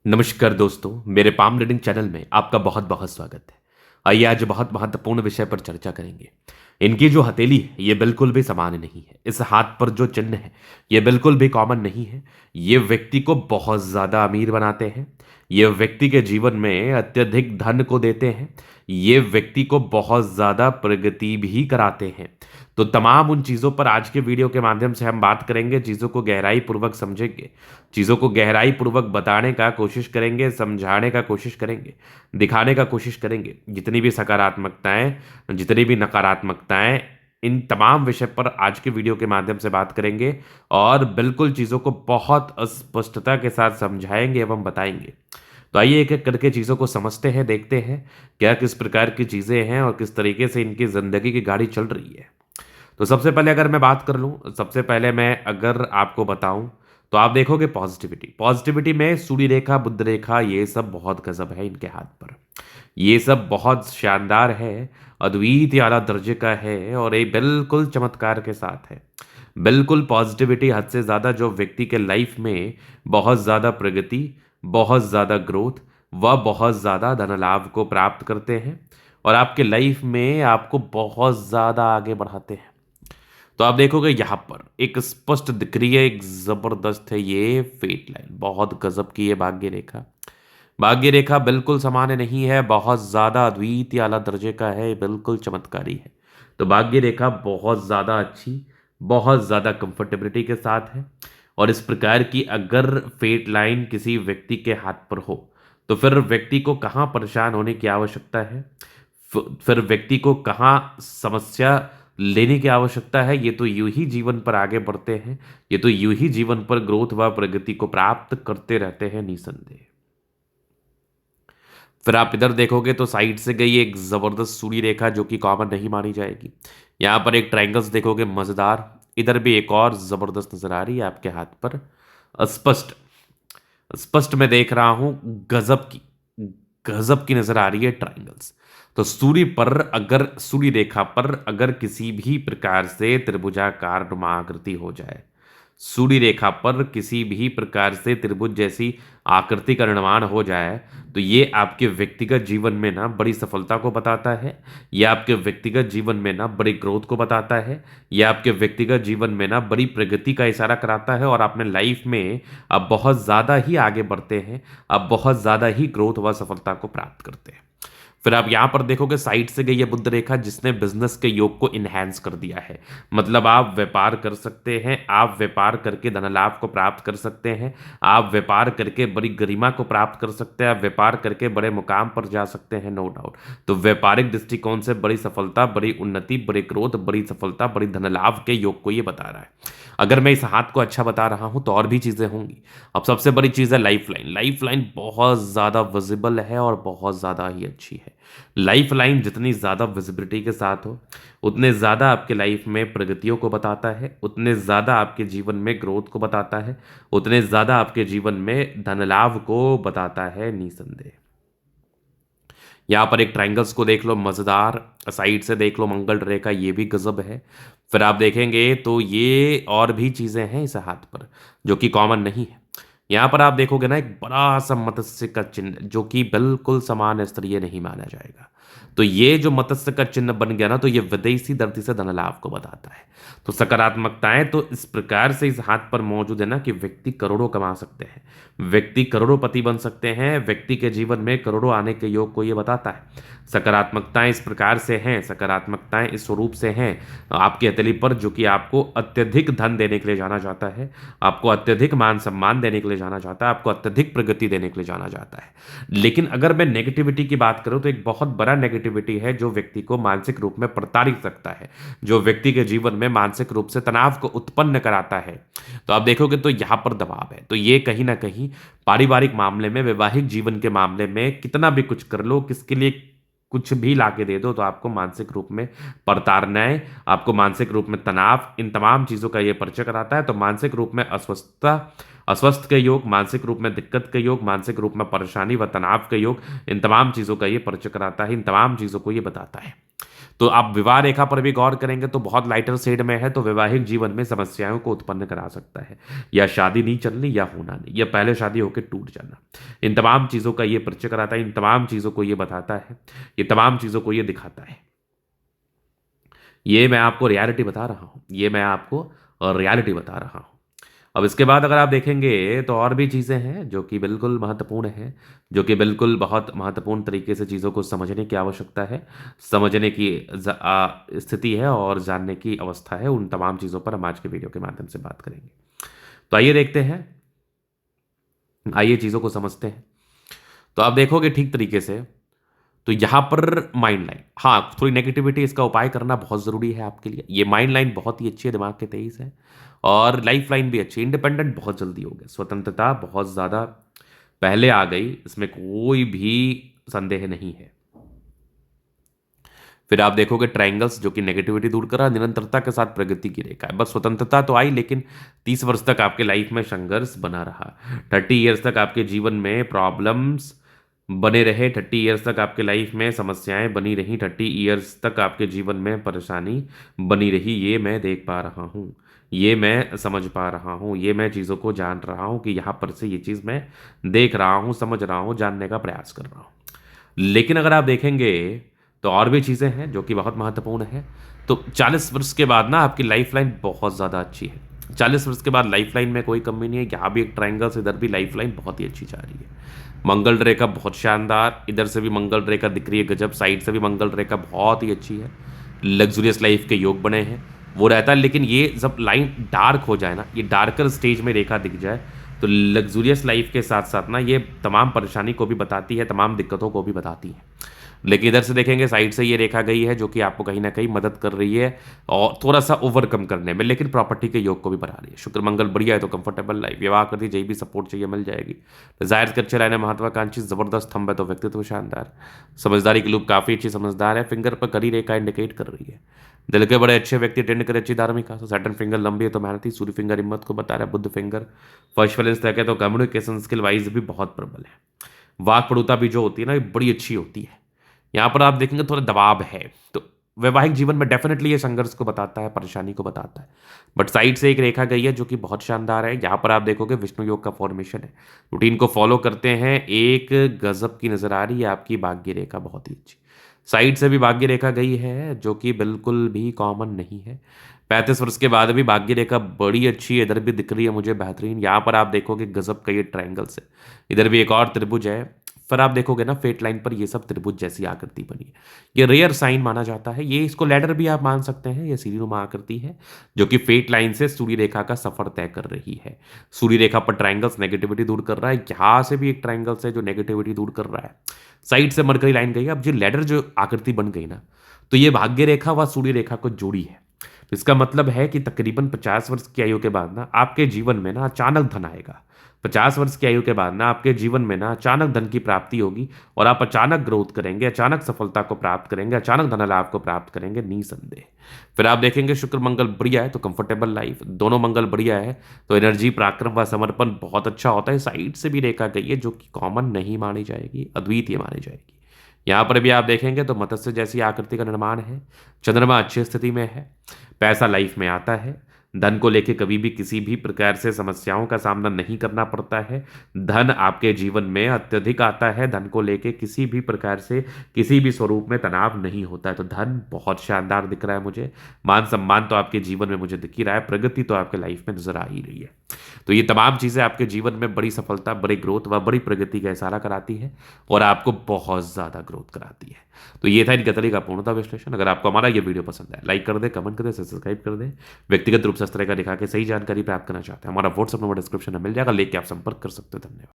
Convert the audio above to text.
नमस्कार दोस्तों, मेरे पाम रीडिंग चैनल में आपका बहुत बहुत स्वागत है। आइए आज बहुत महत्वपूर्ण विषय पर चर्चा करेंगे। इनकी जो हथेली है ये बिल्कुल भी सामान्य नहीं है। इस हाथ पर जो चिन्ह है ये बिल्कुल भी कॉमन नहीं है। ये व्यक्ति को बहुत ज़्यादा अमीर बनाते हैं। ये व्यक्ति के जीवन में अत्यधिक धन को देते हैं। ये व्यक्ति को बहुत ज़्यादा प्रगति भी कराते हैं। तो तमाम उन चीज़ों पर आज के वीडियो के माध्यम से हम बात करेंगे, चीज़ों को गहराई पूर्वक समझेंगे, चीज़ों को गहराई पूर्वक बताने का कोशिश करेंगे, समझाने का कोशिश करेंगे, दिखाने का कोशिश करेंगे। जितनी भी सकारात्मकताएं, जितनी भी नकारात्मकताएं, इन तमाम विषय पर आज के वीडियो के माध्यम से बात करेंगे और बिल्कुल चीज़ों को बहुत स्पष्टता के साथ समझाएंगे एवं बताएंगे। तो आइए एक एक करके चीज़ों को समझते हैं, देखते हैं क्या किस प्रकार की चीज़ें हैं और किस तरीके से इनकी ज़िंदगी की गाड़ी चल रही है। तो सबसे पहले अगर मैं बात कर लूँ, सबसे पहले मैं अगर आपको बताऊँ तो आप देखोगे पॉजिटिविटी। पॉजिटिविटी में सूर्य रेखा, बुध रेखा, ये सब बहुत गजब है इनके हाथ पर। ये सब बहुत शानदार है, अद्वितीय आला दर्जे का है और ये बिल्कुल चमत्कार के साथ है। बिल्कुल पॉजिटिविटी हद से ज़्यादा, जो व्यक्ति के लाइफ में बहुत ज़्यादा प्रगति, बहुत ज़्यादा ग्रोथ व बहुत ज़्यादा धन लाभ को प्राप्त करते हैं और आपके लाइफ में आपको बहुत ज़्यादा आगे बढ़ाते हैं। तो आप देखोगे यहाँ पर एक स्पष्ट दिख रही है, एक जबरदस्त है ये फेट लाइन, बहुत गजब की ये भाग्य रेखा। भाग्य रेखा बिल्कुल सामान्य नहीं है, बहुत ज्यादा अद्वितीय आला दर्जे का है, बिल्कुल चमत्कारी है। तो भाग्य रेखा बहुत ज्यादा अच्छी, बहुत ज्यादा कंफर्टेबिलिटी के साथ है। और इस प्रकार की अगर फेट लाइन किसी व्यक्ति के हाथ पर हो तो फिर व्यक्ति को कहाँ परेशान होने की आवश्यकता है, फिर व्यक्ति को कहाँ समस्या लेने की आवश्यकता है। ये तो यूं ही जीवन पर आगे बढ़ते हैं, ये तो यूं ही जीवन पर ग्रोथ व प्रगति को प्राप्त करते रहते हैं निसंदेह। फिर आप इधर देखोगे तो साइड से गई एक जबरदस्त सूर्य रेखा जो कि कॉमन नहीं मानी जाएगी। यहाँ पर एक ट्रायंगल्स देखोगे मजेदार, इधर भी एक और जबरदस्त नजर आ रही है आपके हाथ पर। स्पष्ट स्पष्ट मैं देख रहा हूं, गजब की नजर आ रही है ट्रायंगल्स। तो सूर्य पर अगर, सूर्य रेखा पर अगर किसी भी प्रकार से त्रिभुजाकार नुमा आकृति हो जाए, सूर्य रेखा पर किसी भी प्रकार से त्रिभुज जैसी आकृति का निर्माण हो जाए, तो ये आपके व्यक्तिगत जीवन में ना बड़ी सफलता को बताता है। ये आपके व्यक्तिगत जीवन में ना बड़ी ग्रोथ को बताता है। ये आपके व्यक्तिगत जीवन में ना बड़ी प्रगति का इशारा कराता है और अपने लाइफ में अब बहुत ज़्यादा ही आगे बढ़ते हैं, अब बहुत ज़्यादा ही ग्रोथ व सफलता को प्राप्त करते हैं। फिर आप यहां पर देखोगे साइड से गई है बुध रेखा, जिसने बिजनेस के योग को इनहेंस कर दिया है। मतलब आप व्यापार कर सकते हैं, आप व्यापार करके धन लाभ को प्राप्त कर सकते हैं, आप व्यापार करके बड़ी गरिमा को प्राप्त कर सकते हैं, आप व्यापार करके बड़े मुकाम पर जा सकते हैं, नो डाउट। तो व्यापारिक दृष्टिकोण से बड़ी सफलता, बड़ी उन्नति, बड़ी ग्रोथ, बड़ी सफलता, बड़ी धन लाभ के योग को ये बता रहा है। अगर मैं इस हाथ को अच्छा बता रहा हूं तो और भी चीजें होंगी। अब सबसे बड़ी चीज है लाइफ लाइन। लाइफ लाइन बहुत ज्यादा विजिबल है और बहुत ज्यादा ही अच्छी है। लाइफ लाइन जितनी ज़्यादा विजिबिलिटी के साथ हो, उतने ज़्यादा आपके लाइफ में प्रगतियों को बताता है, उतने ज़्यादा आपके जीवन में ग्रोथ को बताता है, उतने ज़्यादा आपके जीवन में धन लाभ को बताता है निसंदेह। यहाँ पर एक ट्रायंगल्स को देख लो मज़ेदार, साइड से देख लो मंगल रेखा, ये भी गजब है। फिर आप देखेंगे तो ये और भी चीज़ें हैं इस हाथ पर जो कि कॉमन नहीं है। यहाँ पर आप देखोगे ना एक बड़ा सा मत्स्य का चिन्ह जो कि बिल्कुल समान स्तरीय नहीं माना जाएगा। तो ये जो मत्स्य का चिन्ह बन गया ना, तो ये विदेशी धरती से धन लाभ को बताता है। तो सकारात्मकताएं तो इस प्रकार से इस हाथ पर मौजूद है ना कि व्यक्ति करोड़ों कमा सकते हैं, व्यक्ति करोड़ों पति बन सकते हैं, व्यक्ति के जीवन में करोड़ों आने के योग को ये बताता है। सकारात्मकताएं इस प्रकार से हैं, सकारात्मकताएं इस स्वरूप से हैं आपकी हथेली पर, जो कि आपको अत्यधिक धन देने के लिए जाना जाता है, आपको अत्यधिक मान सम्मान देने के लिए जाना जाता है, आपको अत्यधिक प्रगति देने के लिए जाना जाता है। लेकिन अगर मैं नेगेटिविटी की बात करूं तो एक बहुत बड़ा नेगेटिविटी है जो व्यक्ति को मानसिक रूप में प्रताड़ित सकता है, जो व्यक्ति के जीवन में मानसिक रूप से तनाव को उत्पन्न कराता है। तो आप देखोगे तो यहां पर दबाव है। तो ये कहीं ना कहीं पारिवारिक मामले में, वैवाहिक जीवन के मामले में कितना भी कुछ कर लो, किसके लिए कुछ भी लाके दे दो, तो आपको मानसिक रूप में प्रताड़नाएं, आपको मानसिक रूप में तनाव, इन तमाम चीज़ों का ये परिचय कराता है। तो मानसिक रूप में अस्वस्थता, अस्वस्थ के योग, मानसिक रूप में दिक्कत के योग, मानसिक रूप में परेशानी व तनाव के योग, इन तमाम चीज़ों का ये परिचय कराता है, इन तमाम चीज़ों को ये बताता है। तो आप विवाह रेखा पर भी गौर करेंगे तो बहुत लाइटर शेड में है, तो वैवाहिक जीवन में समस्याओं को उत्पन्न करा सकता है, या शादी नहीं चलनी या होना नहीं, या पहले शादी होकर टूट जाना। इन तमाम चीज़ों का ये परिचय कराता है, इन तमाम चीज़ों को ये बताता है, ये तमाम चीज़ों को ये दिखाता है। ये मैं आपको रियलिटी बता रहा हूँ, ये मैं आपको रियलिटी बता रहा हूँ। अब इसके बाद अगर आप देखेंगे तो और भी चीज़ें हैं जो कि बिल्कुल महत्वपूर्ण हैं, जो कि बिल्कुल बहुत महत्वपूर्ण तरीके से चीज़ों को समझने की आवश्यकता है, समझने की स्थिति है और जानने की अवस्था है। उन तमाम चीज़ों पर हम आज के वीडियो के माध्यम से बात करेंगे। तो आइए देखते हैं, आइए चीज़ों को समझते हैं। तो आप देखोगे ठीक तरीके से, तो यहाँ पर माइंड लाइन, हाँ थोड़ी नेगेटिविटी, इसका उपाय करना बहुत ज़रूरी है आपके लिए। ये माइंड लाइन बहुत ही अच्छी है, दिमाग के तेईस है, और लाइफ लाइन भी अच्छी। इंडिपेंडेंट बहुत जल्दी हो गए, स्वतंत्रता बहुत ज़्यादा पहले आ गई, इसमें कोई भी संदेह नहीं है। फिर आप देखोगे ट्रायंगल्स जो कि नेगेटिविटी दूर कर रहा है, निरंतरता के साथ प्रगति की रेखा है। बस स्वतंत्रता तो आई, लेकिन 30 वर्ष तक आपके लाइफ में संघर्ष बना रहा, 30 ईयर्स तक आपके जीवन में प्रॉब्लम्स बने रहे, 30 ईयर्स तक आपके लाइफ में समस्याएं बनी रही, 30 ईयर्स तक आपके जीवन में परेशानी बनी रही। ये मैं देख पा रहा हूँ, ये मैं समझ पा रहा हूँ, ये मैं चीज़ों को जान रहा हूँ कि यहाँ पर से ये चीज़ मैं देख रहा हूँ, समझ रहा हूँ, जानने का प्रयास कर रहा हूँ। लेकिन अगर आप देखेंगे तो और भी चीज़ें हैं जो कि बहुत महत्वपूर्ण है। तो 40 वर्ष के बाद ना आपकी लाइफ लाइन बहुत ज़्यादा अच्छी है। 40 वर्ष के बाद लाइफ लाइन में कोई कमी नहीं है। यहाँ भी एक ट्रायंगल, इधर भी लाइफ लाइन बहुत ही अच्छी जा रही है। मंगल रेखा बहुत शानदार, इधर से भी मंगल रेखा दिख रही है गजब, साइड से भी मंगल रेखा बहुत ही अच्छी है। लग्जूरियस लाइफ के योग बने हैं, वो रहता है। लेकिन ये जब लाइन डार्क हो जाए ना, ये डार्कर स्टेज में रेखा दिख जाए, तो लग्जूरियस लाइफ के साथ साथ ना ये तमाम परेशानी को भी बताती है, तमाम दिक्कतों को भी बताती है। लेकिन इधर से देखेंगे साइड से ये रेखा गई है जो कि आपको कहीं ना कहीं मदद कर रही है और थोड़ा सा ओवरकम करने में, लेकिन प्रॉपर्टी के योग को भी बढ़ा रही है। शुक्र मंगल बढ़िया है तो कंफर्टेबल लाइफ, विवाह कर दी, जही भी सपोर्ट चाहिए मिल जाएगी। डिजायर के अच्छे रहने, महत्वाकांक्षी जबरदस्त थंब है तो व्यक्तित्व शानदार, समझदारी की लूप काफी अच्छी समझदार है। फिंगर पर करी रेखा इंडिकेट कर रही है दिल के बड़े अच्छे व्यक्ति, टेंड करे अच्छी धार्मिक आशा। सैटर्न फिंगर लंबी है तो मेहनती, सूर्य फिंगर हिम्मत को बता रहा है, बुद्ध फिंगर फर्स्ट बैलेंस तक है तो कम्युनिकेशन स्किल वाइज भी बहुत प्रबल है। वाक पड़ुता भी जो होती है ना, ये बड़ी अच्छी होती है। यहाँ पर आप देखेंगे थोड़ा दबाव है, तो वैवाहिक जीवन में डेफिनेटली ये संघर्ष को बताता है, परेशानी को बताता है। बट साइड से एक रेखा गई है जो कि बहुत शानदार है। यहाँ पर आप देखोगे विष्णु योग का फॉर्मेशन है, रूटीन को फॉलो करते हैं, एक गजब की नजर आ रही है आपकी भाग्य रेखा, बहुत ही अच्छी। साइड से भी भाग्य रेखा गई है जो कि बिल्कुल भी कॉमन नहीं है। 35 वर्ष के बाद भी भाग्य रेखा बड़ी अच्छी है, इधर भी दिख रही है मुझे बेहतरीन। यहाँ पर आप देखोगे गजब का ये ट्रायंगल से, इधर भी एक और त्रिभुज है। फिर आप देखोगे ना फेट लाइन पर ये सब त्रिभुज जैसी आकृति बनी है, ये रेयर साइन माना जाता है। ये इसको लैडर भी आप मान सकते हैं, ये सीढ़ीनुमा आकृति है जो कि फेट लाइन से सूर्य रेखा का सफर तय कर रही है। सूर्य रेखा पर ट्रायंगल्स नेगेटिविटी दूर कर रहा है, यहां से भी एक ट्रायंगल्स है जो नेगेटिविटी दूर कर रहा है। साइड से मरकरी लाइन गई। अब जो लैडर जो आकृति बन गई ना, तो ये भाग्य रेखा व सूर्य रेखा को जोड़ी है। इसका मतलब है कि तकरीबन 50 वर्ष की आयु के बाद ना आपके जीवन में ना अचानक धन आएगा। 50 वर्ष की आयु के बाद ना आपके जीवन में ना अचानक धन की प्राप्ति होगी और आप अचानक ग्रोथ करेंगे, अचानक सफलता को प्राप्त करेंगे, अचानक धन लाभ को प्राप्त करेंगे निसंदेह। फिर आप देखेंगे शुक्र मंगल बढ़िया है तो कंफर्टेबल लाइफ, दोनों मंगल बढ़िया है तो एनर्जी, पराक्रम व समर्पण बहुत अच्छा होता है। साइड से भी रेखा गई है जो कि कॉमन नहीं मानी जाएगी, अद्वितीय मानी जाएगी। यहाँ पर भी आप देखेंगे तो मत्स्य जैसी आकृति का निर्माण है, चंद्रमा अच्छी स्थिति में है, पैसा लाइफ में आता है, धन को लेके कभी भी किसी भी प्रकार से समस्याओं का सामना नहीं करना पड़ता है। धन आपके जीवन में अत्यधिक आता है, धन को लेके किसी भी प्रकार से किसी भी स्वरूप में तनाव नहीं होता है। तो धन बहुत शानदार दिख रहा है मुझे, मान सम्मान तो आपके जीवन में मुझे दिख ही रहा है, प्रगति तो आपके लाइफ में नजर आ ही रही है। तो ये तमाम चीज़ें आपके जीवन में बड़ी सफलता, बड़ी ग्रोथ व बड़ी प्रगति का इशारा कराती है और आपको बहुत ज़्यादा ग्रोथ कराती है। तो ये था इनका तरीका पूर्णता विश्लेषण। अगर आपको हमारा ये वीडियो पसंद है, लाइक कर दे, कमेंट कर दे, सब्सक्राइब कर दे। व्यक्तिगत रूप से इस तरह का दिखा के सही जानकारी प्राप्त करना चाहते हैं, हमारा व्हाट्सएप नंबर डिस्क्रिप्शन में मिल जाएगा, लेके आप संपर्क कर सकते हो। धन्यवाद।